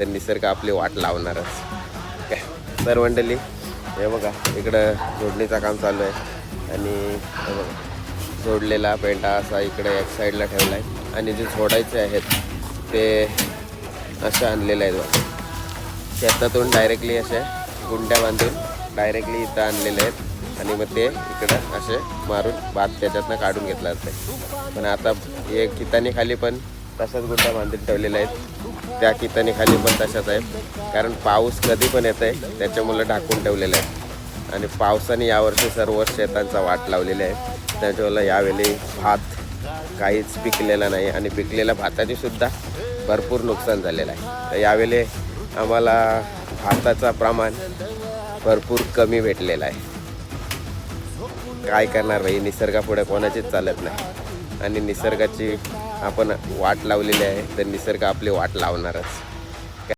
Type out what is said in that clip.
तर निसर्ग आपली वाट लावणारच काय. तर मंडळी हे बघा इकडं जोडणीचं काम चालू आहे आणि हे बघा जोडलेला पेंटा असा इकडे एक साईडला ठेवला आहे आणि जे जोडायचे आहेत ते असे आणलेले आहेत बघा. शेतातून डायरेक्टली असे गुंड्या बांधून डायरेक्टली इथं आणलेले आहेत आणि मग ते इकडं असे मारून भात त्याच्यातनं काढून घेतला जाते. पण आता हे कितानी खाली पण तशाच गुंड्या बांधून ठेवलेल्या आहेत, त्या कितानी खाली पण तशाच आहेत. कारण पाऊस कधी पण येत आहे त्याच्यामुळे ढाकून ठेवलेलं आहे आणि पावसाने यावर्षी सर्व शेतांचा वाट लावलेली आहे. त्याच्यामुळे यावेळी भात काहीच पिकलेला नाही आणि पिकलेल्या भाताची सुद्धा भरपूर नुकसान झालेलं आहे. तर यावेळी आम्हाला भाताचं प्रमाण भरपूर कमी भेटलेलं आहे. काय करणार भाई, निसर्गापुढे कोणाचीच चालत नाही आणि निसर्गाची आपण वाट लावलेली आहे तर निसर्ग आपली वाट लावणारच.